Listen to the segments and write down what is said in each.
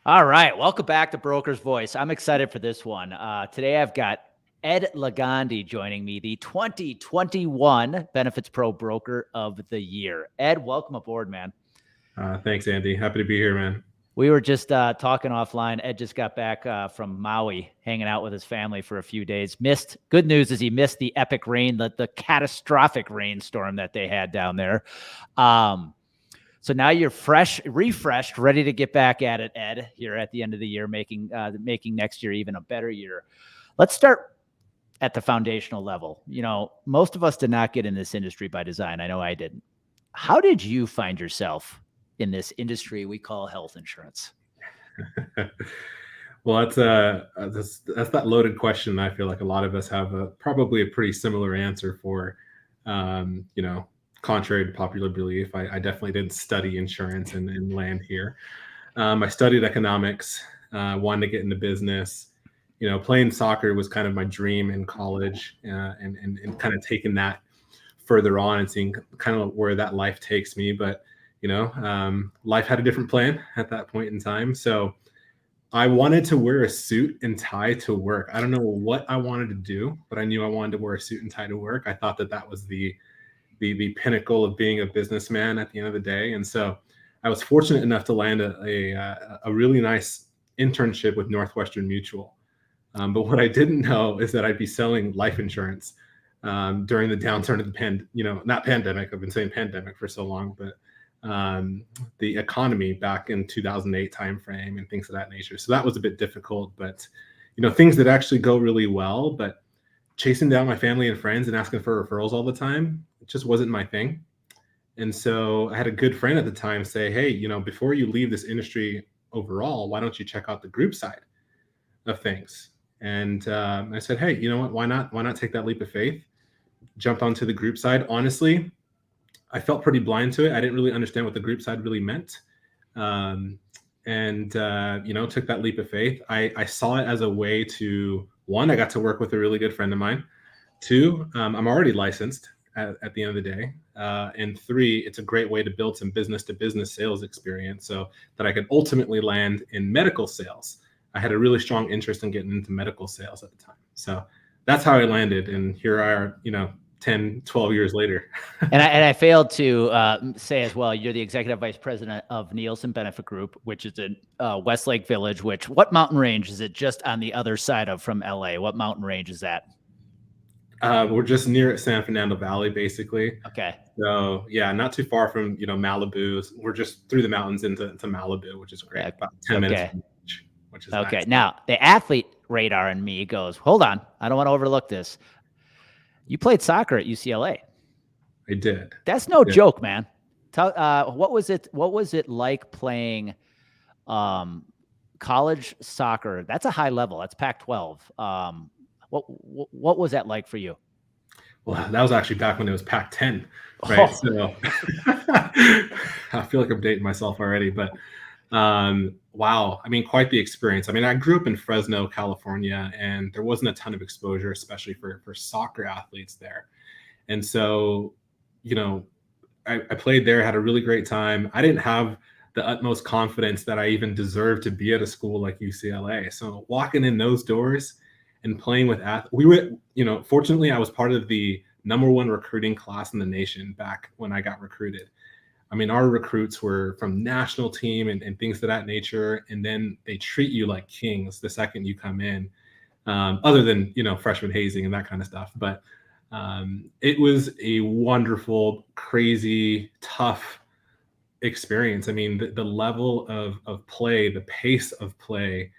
All right. Welcome back to Broker's Voice. I'm excited for this one. Today I've got Ed Ligonde joining me, the 2021 BenefitsPro Broker of the Year. Ed, welcome aboard, man. Thanks, Andy. Happy to be here, man. We were just talking offline. Ed just got back from Maui, hanging out with his family for a few days. Good news is he missed the epic rain, the catastrophic rainstorm that they had down there. So now you're fresh, refreshed, ready to get back at it, Ed, here at the end of the year, making next year even a better year. Let's start at the foundational level. You know, most of us did not get in this industry by design. I know I didn't. How did you find yourself in this industry we call health insurance? Well, that's that loaded question. I feel like a lot of us have probably a pretty similar answer for. Contrary to popular belief, I definitely didn't study insurance and land here. I studied economics, wanted to get into business. Playing soccer was kind of my dream in college, and kind of taking that further on and seeing kind of where that life takes me. But life had a different plan at that point in time. So I wanted to wear a suit and tie to work. I don't know what I wanted to do, but I knew I wanted to wear a suit and tie to work. I thought that was the pinnacle of being a businessman at the end of the day. And so I was fortunate enough to land a really nice internship with Northwestern Mutual. But what I didn't know is that I'd be selling life insurance during the downturn of not pandemic. I've been saying pandemic for so long, but the economy back in 2008 timeframe and things of that nature. So that was a bit difficult, but things that actually go really well. But chasing down my family and friends and asking for referrals all the time, it just wasn't my thing. And so I had a good friend at the time say, hey, before you leave this industry overall, why don't you check out the group side of things? And I said, hey, you know what? Why not take that leap of faith? Jumped onto the group side. Honestly, I felt pretty blind to it. I didn't really understand what the group side really meant. Took that leap of faith. I saw it as a way to, one, I got to work with a really good friend of mine. Two, I'm already licensed at the end of the day. And three, it's a great way to build some business-to-business sales experience so that I could ultimately land in medical sales. I had a really strong interest in getting into medical sales at the time. So that's how I landed. And here I are, 10, 12 years later. and I failed to say as well, you're the executive vice president of Nielsen Benefits Group, which is in Westlake Village, what mountain range is it just on the other side of from LA? What mountain range is that? We're just near San Fernando Valley, basically. Okay. So yeah, not too far from, Malibu. We're just through the mountains into Malibu, which is great. About 10 minutes from the beach, which is okay. Nice. Now the athlete radar in me goes, hold on, I don't want to overlook this. You played soccer at UCLA. I did. That's no joke, man. What was it like playing college soccer? That's a high level. That's Pac-12. What was that like for you? Well, that was actually back when it was Pac-10, right? Oh. So I feel like I'm dating myself already, but wow. I mean, quite the experience. I mean, I grew up in Fresno, California, and there wasn't a ton of exposure, especially for soccer athletes there. And so, I played there, had a really great time. I didn't have the utmost confidence that I even deserved to be at a school like UCLA. So walking in those doors and playing with athletes, we were, fortunately, I was part of the #1 recruiting class in the nation back when I got recruited. I mean, our recruits were from national team and things of that nature. And then they treat you like kings the second you come in, other than, freshman hazing and that kind of stuff. But it was a wonderful, crazy, tough experience. I mean, the level of play, the pace of play,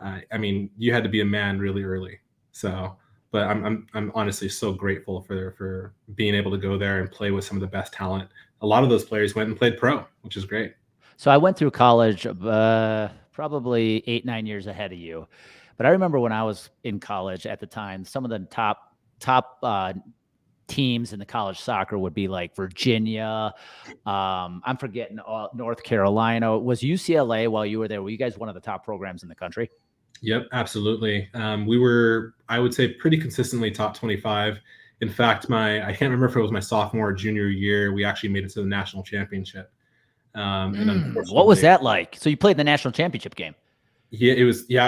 I mean, you had to be a man really early. So, but I'm honestly so grateful for being able to go there and play with some of the best talent. A lot of those players went and played pro, which is great. So I went through college probably 8-9 years ahead of you. But I remember when I was in college at the time, some of the top teams in the college soccer would be like Virginia. I'm forgetting North Carolina. Was UCLA while you were there? Were you guys one of the top programs in the country? Yep, absolutely. We were, I would say, pretty consistently top 25. In fact, I can't remember if it was my sophomore or junior year, we actually made it to the national championship. And What was unfortunately, that like? So you played the national championship game. yeah,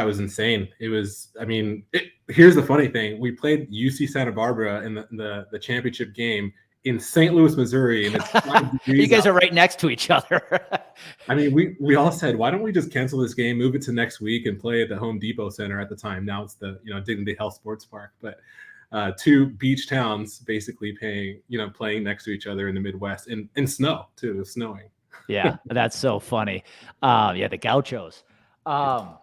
it was insane. Here's the funny thing. We played UC Santa Barbara in the championship game in St. Louis, Missouri, and it's 5 You degrees guys out. are right next to each other. I mean, we all said, why don't we just cancel this game, move it to next week, and play at the Home Depot Center at the time. Now it's the Dignity Health Sports Park, but two beach towns basically playing next to each other in the Midwest in snow too. It was snowing. Yeah, that's so funny. Yeah, the Gauchos. Now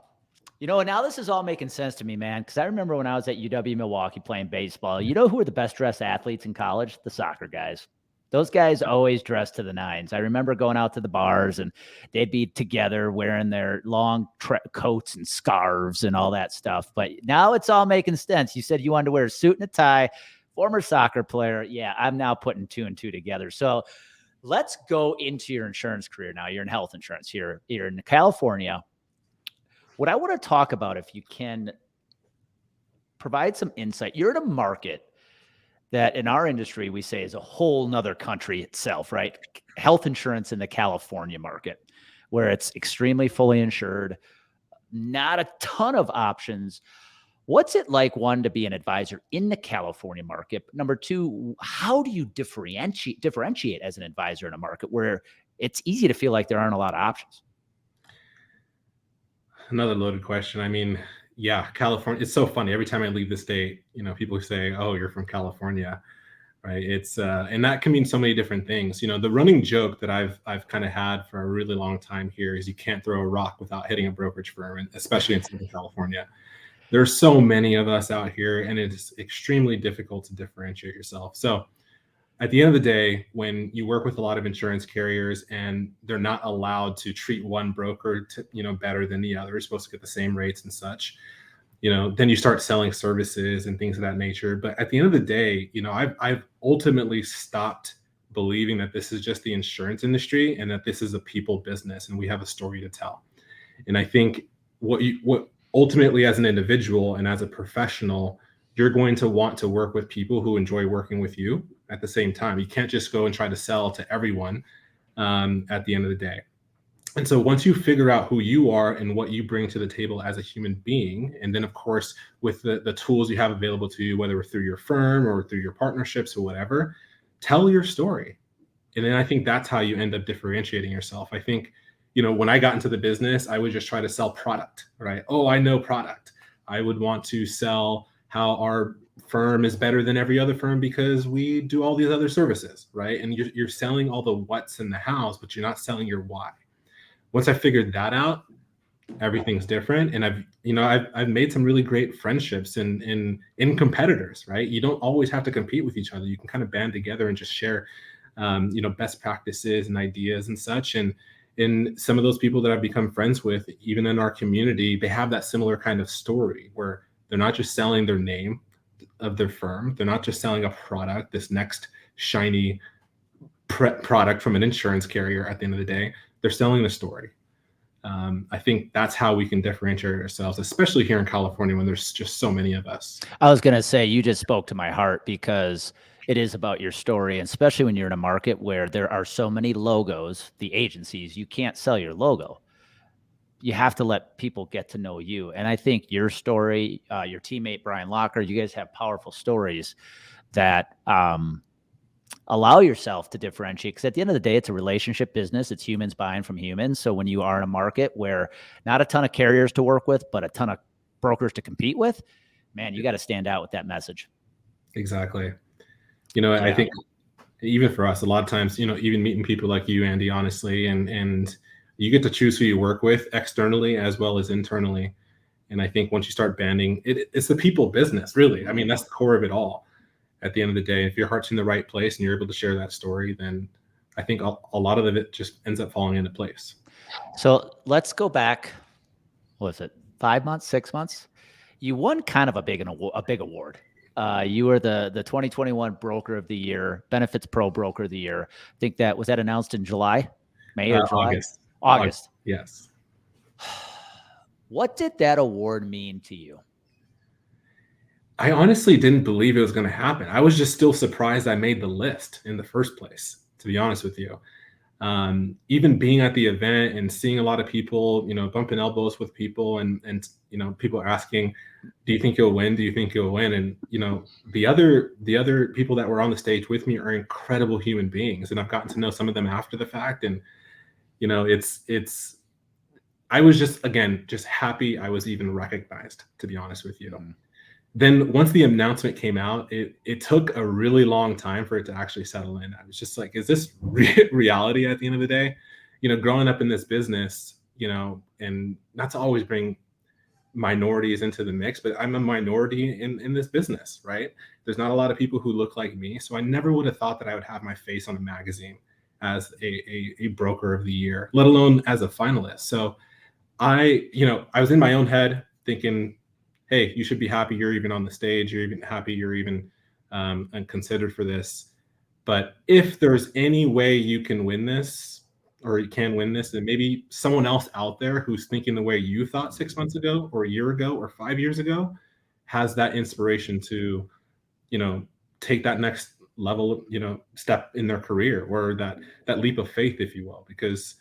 this is all making sense to me, man, because I remember when I was at UW Milwaukee playing baseball, you know who were the best dressed athletes in college? The soccer guys. Those guys always dressed to the nines. I remember going out to the bars and they'd be together wearing their long coats and scarves and all that stuff. But now it's all making sense. You said you wanted to wear a suit and a tie, former soccer player. Yeah, I'm now putting 2 and 2 together. So let's go into your insurance career now. You're in health insurance here. You're in California. What I want to talk about, if you can provide some insight, you're in a market that in our industry, we say is a whole nother country itself, right? Health insurance in the California market, where it's extremely fully insured, not a ton of options. What's it like, one, to be an advisor in the California market? Number two, how do you differentiate as an advisor in a market where it's easy to feel like there aren't a lot of options? Another loaded question. I mean, yeah, California. It's so funny. Every time I leave the state, people say, "Oh, you're from California," right? It's and that can mean so many different things. The running joke that I've kind of had for a really long time here is you can't throw a rock without hitting a brokerage firm, and especially in Southern California. There's so many of us out here, and it's extremely difficult to differentiate yourself. So at the end of the day, when you work with a lot of insurance carriers and they're not allowed to treat one broker better than the other, you're supposed to get the same rates and such, then you start selling services and things of that nature. But at the end of the day, I've ultimately stopped believing that this is just the insurance industry and that this is a people business and we have a story to tell. And I think what ultimately, as an individual and as a professional, you're going to want to work with people who enjoy working with you at the same time. You can't just go and try to sell to everyone at the end of the day. And so once you figure out who you are and what you bring to the table as a human being, and then of course, with the tools you have available to you, whether through your firm or through your partnerships or whatever, tell your story. And then I think that's how you end up differentiating yourself. I think, when I got into the business, I would just try to sell product, right? Oh, I know product. I would want to sell how our firm is better than every other firm because we do all these other services, right? And you're selling all the what's in the house, but you're not selling your why. Once I figured that out, everything's different. And I've made some really great friendships in competitors, right? You don't always have to compete with each other. You can kind of band together and just share, best practices and ideas and such. And some of those people that I've become friends with, even in our community, they have that similar kind of story where they're not just selling their name of their firm. They're not just selling a product, this next shiny product from an insurance carrier. At the end of the day, they're selling the story. I think that's how we can differentiate ourselves, especially here in California when there's just so many of us. I was going to say, you just spoke to my heart, because it is about your story, and especially when you're in a market where there are so many logos, the agencies, you can't sell your logo. You have to let people get to know you. And I think your story, your teammate, Brian Locker, you guys have powerful stories that allow yourself to differentiate. Because at the end of the day, it's a relationship business. It's humans buying from humans. So when you are in a market where not a ton of carriers to work with, but a ton of brokers to compete with, man, you got to stand out with that message. Exactly. I think even for us, a lot of times, even meeting people like you, Andy, honestly, and you get to choose who you work with externally as well as internally. And I think once you start banding, it's the people business, really. I mean, that's the core of it all. At the end of the day, if your heart's in the right place and you're able to share that story, then I think a lot of it just ends up falling into place. So let's go back. What was it? 5 months, 6 months? You won kind of a big award. You were the 2021 Broker of the Year, BenefitsPro Broker of the Year. I think that was announced in July, May or July? August. Yes. What did that award mean to you? I honestly didn't believe it was going to happen. I was just still surprised I made the list in the first place, to be honest with you. Even being at the event and seeing a lot of people, bumping elbows with people, and people are asking, do you think you'll win? Do you think you'll win? And the other people that were on the stage with me are incredible human beings, and I've gotten to know some of them after the fact. And it's I was just happy I was even recognized, to be honest with you. Mm. Then once the announcement came out, it took a really long time for it to actually settle in. I was just like, is this reality at the end of the day? Growing up in this business, and not to always bring minorities into the mix, but I'm a minority in this business, right? There's not a lot of people who look like me. So I never would have thought that I would have my face on a magazine as a broker of the year, let alone as a finalist. So I was in my own head thinking, hey, you should be happy you're even on the stage. You're even happy you're even considered for this. But if there's any way you can win this, or you can win this, then maybe someone else out there who's thinking the way you thought 6 months ago, or a year ago, or 5 years ago, has that inspiration to, take that next level, step in their career, or that leap of faith, if you will. Because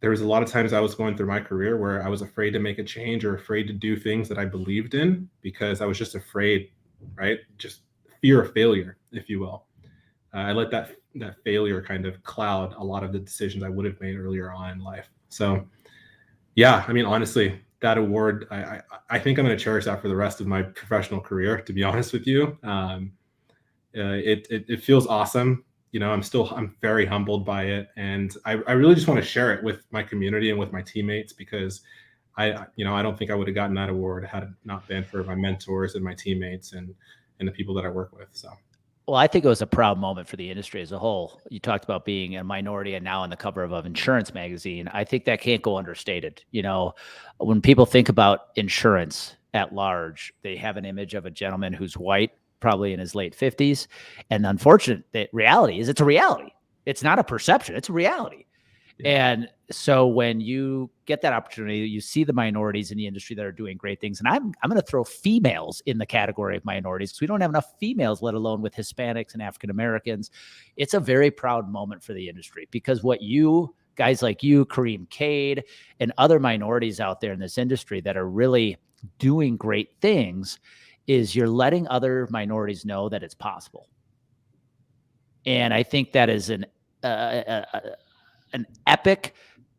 there was a lot of times I was going through my career where I was afraid to make a change, or afraid to do things that I believed in, because I was just afraid, right? Just fear of failure, if you will. I let that failure kind of cloud a lot of the decisions I would have made earlier on in life. So yeah, I mean, honestly, that award, I think I'm going to cherish that for the rest of my professional career, to be honest with you. It feels awesome. I'm very humbled by it. And I really just want to share it with my community and with my teammates, because I don't think I would have gotten that award had it not been for my mentors and my teammates and the people that I work with. So. Well, I think it was a proud moment for the industry as a whole. You talked about being a minority and now on the cover of Insurance magazine. I think that can't go understated. When people think about insurance at large, they have an image of a gentleman who's white, probably in his late 50s. And the unfortunate reality is it's a reality. It's not a perception. It's a reality. Yeah. And so when you get that opportunity, you see the minorities in the industry that are doing great things. And I'm going to throw females in the category of minorities, because we don't have enough females, let alone with Hispanics and African Americans. It's a very proud moment for the industry, because what you guys like you, Kareem Cade, and other minorities out there in this industry that are really doing great things is you're letting other minorities know that it's possible. And I think that is an epic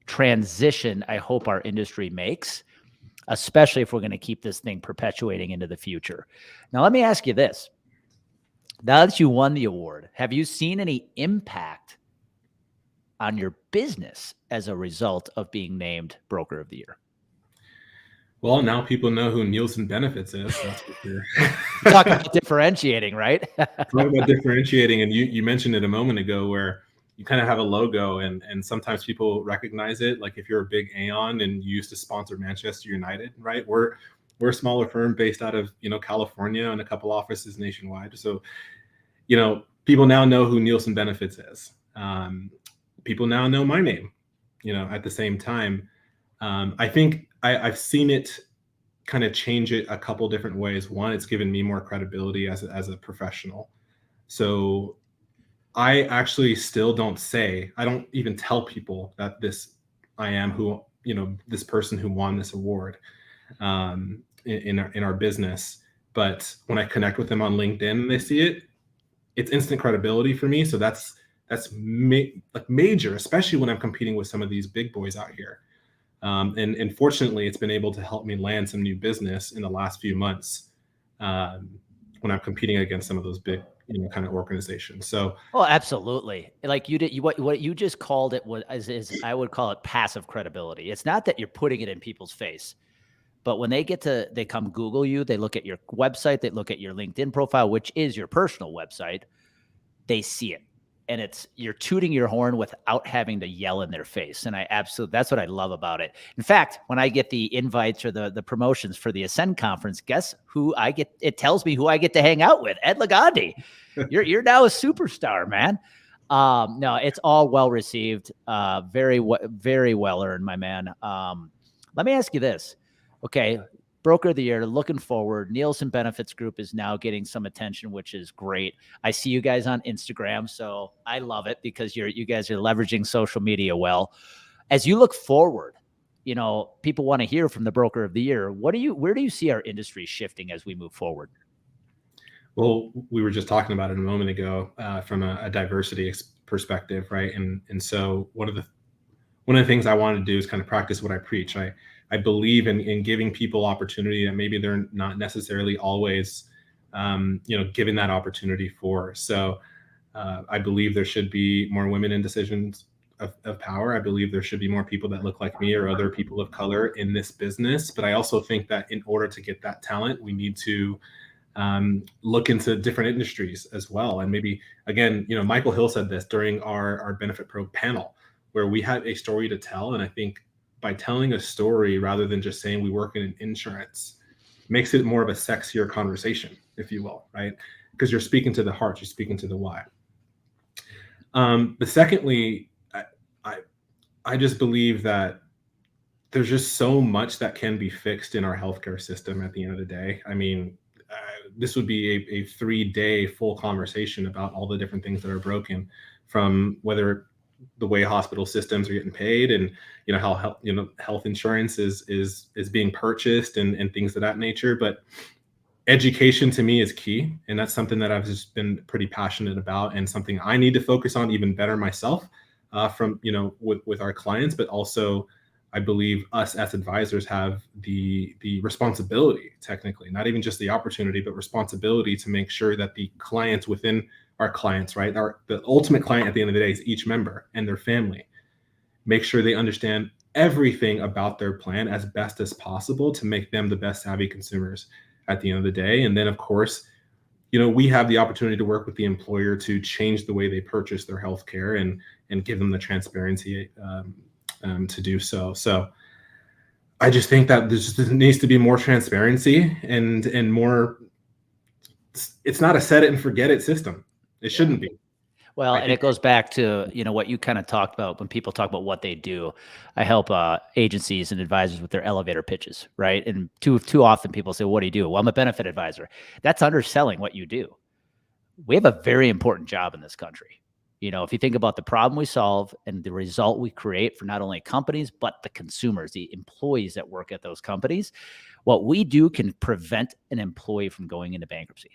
transition I hope our industry makes, especially if we're going to keep this thing perpetuating into the future. Now, let me ask you this. Now that you won the award, have you seen any impact on your business as a result of being named Broker of the Year? Well, now people know who Nielsen Benefits is. That's for sure. Talk about differentiating, right? Talk about differentiating. And you mentioned it a moment ago, where you kind of have a logo, and sometimes people recognize it. Like if you're a big Aon and you used to sponsor Manchester United, right? We're a smaller firm based out of, California, and a couple offices nationwide. So, people now know who Nielsen Benefits is. People now know my name, at the same time. I think I've seen it kind of change it a couple different ways. One, it's given me more credibility as a professional. So I actually still I don't even tell people that I am who, this person who won this award in our business. But when I connect with them on LinkedIn and they see it, it's instant credibility for me. So that's major, especially when I'm competing with some of these big boys out here. And fortunately, it's been able to help me land some new business in the last few months when I'm competing against some of those big, kind of organizations. So, oh, absolutely. Like you did, what you just called it is I would call it passive credibility. It's not that you're putting it in people's face, but when they come Google you, they look at your website, they look at your LinkedIn profile, which is your personal website, they see it. And you're tooting your horn without having to yell in their face. And that's what I love about it. In fact, when I get the invites or the promotions for the Ascend conference, guess who I get? It tells me who I get to hang out with. Ed Ligonde. You're now a superstar, man. No, it's all well received. Very well earned, my man. Let me ask you this. Okay. Broker of the Year, looking forward. Nielsen Benefits Group is now getting some attention, which is great. I see you guys on Instagram, so I love it because you guys are leveraging social media well. As you look forward, you know, people want to hear from the Broker of the Year. Where do you see our industry shifting as we move forward? Well, we were just talking about it a moment ago from a diversity perspective, right? And so one of the things I want to do is kind of practice what I preach. I believe in giving people opportunity that maybe they're not necessarily always, given that opportunity for. So I believe there should be more women in decisions of power. I believe there should be more people that look like me or other people of color in this business. But I also think that in order to get that talent, we need to look into different industries as well. And maybe, again, Michael Hill said this during our BenefitPro panel, where we had a story to tell. And I think by telling a story rather than just saying we work in insurance makes it more of a sexier conversation, if you will, right? Because you're speaking to the heart, you're speaking to the why. But secondly, I just believe that there's just so much that can be fixed in our healthcare system at the end of the day. I mean, this would be a 3-day full conversation about all the different things that are broken, from whether the way hospital systems are getting paid, and how health insurance is being purchased, and things of that nature. But education to me is key, and that's something that I've just been pretty passionate about, and something I need to focus on even better myself, from with our clients. But also, I believe us as advisors have the responsibility, technically, not even just the opportunity, but responsibility to make sure that the clients within our clients, right, the ultimate client at the end of the day is each member and their family. Make sure they understand everything about their plan as best as possible to make them the best savvy consumers at the end of the day. And then, of course, we have the opportunity to work with the employer to change the way they purchase their healthcare, and give them the transparency to do so. So I just think that there needs to be more transparency and more. It's not a set it and forget it system. It shouldn't be. Well, and it goes back to, what you kind of talked about when people talk about what they do. I help agencies and advisors with their elevator pitches, right? And too often people say, what do you do? Well, I'm a benefit advisor. That's underselling what you do. We have a very important job in this country. If you think about the problem we solve and the result we create for not only companies, but the consumers, the employees that work at those companies, what we do can prevent an employee from going into bankruptcy.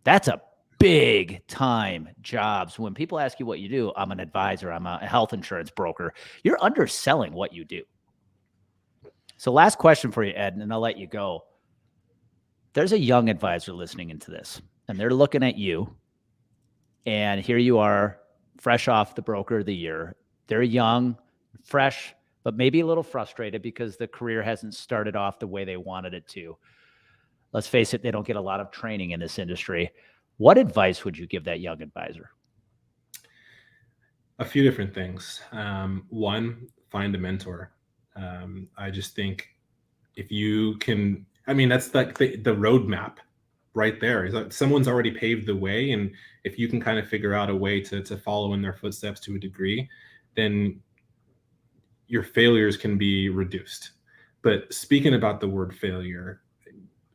That's a big time jobs. When people ask you what you do, I'm an advisor, I'm a health insurance broker, you're underselling what you do. So last question for you, Ed, and I'll let you go. There's a young advisor listening into this, and they're looking at you, and here you are, fresh off the Broker of the Year. They're young, fresh, but maybe a little frustrated because the career hasn't started off the way they wanted it to. Let's face it, they don't get a lot of training in this industry. What advice would you give that young advisor? A few different things. One, find a mentor. I just think if you can, that's like the roadmap right there. Is that someone's already paved the way, and if you can kind of figure out a way to follow in their footsteps to a degree, then your failures can be reduced. But speaking about the word failure,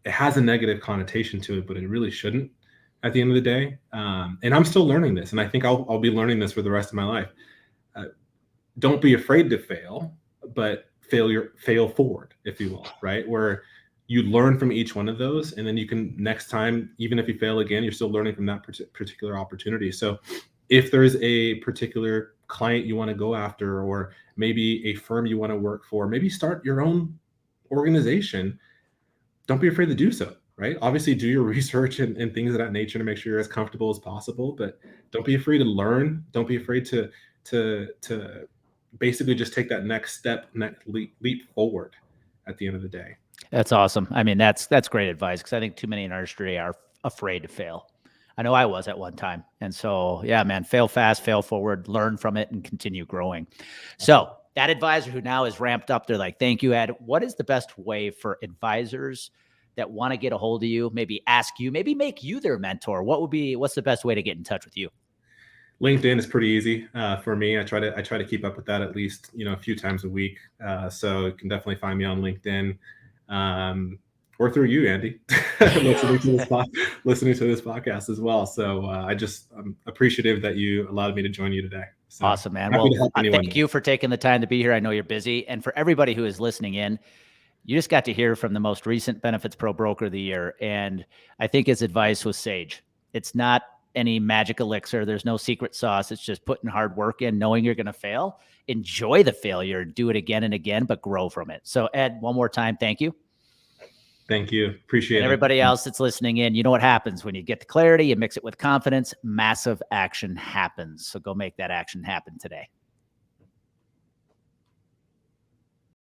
it has a negative connotation to it, but it really shouldn't at the end of the day. And I'm still learning this, and I think I'll be learning this for the rest of my life. Don't be afraid to fail, but fail forward, if you will, right? Where you learn from each one of those, and then you can, next time, even if you fail again, you're still learning from that particular opportunity. So if there's a particular client you want to go after, or maybe a firm you want to work for, maybe start your own organization, don't be afraid to do so, right? Obviously, do your research and things of that nature to make sure you're as comfortable as possible, but don't be afraid to learn. Don't be afraid to basically just take that next step, next leap forward at the end of the day. That's awesome. That's great advice, because I think too many in our industry are afraid to fail. I know I was at one time. And so, yeah, man, fail fast, fail forward, learn from it, and continue growing. So that advisor who now is ramped up, they're like, thank you, Ed. What is the best way for advisors that want to get a hold of you, maybe ask you, maybe make you their mentor? What's the best way to get in touch with you? LinkedIn is pretty easy for me. I try to keep up with that at least, a few times a week. So you can definitely find me on LinkedIn. or through you, Andy, listening to this podcast as well. So I'm appreciative that you allowed me to join you today. So awesome, man. Happy Well, to help anyone. thank you for taking the time to be here. I know you're busy. And for everybody who is listening in, you just got to hear from the most recent BenefitsPro Broker of the year. And I think his advice was sage. It's not any magic elixir. There's no secret sauce. It's just putting hard work in, knowing you're going to fail. Enjoy the failure, do it again and again, but grow from it. So Ed, one more time, thank you. Thank you. Appreciate it. Everybody else that's listening in, you know what happens when you get the clarity, you mix it with confidence, massive action happens. So go make that action happen today.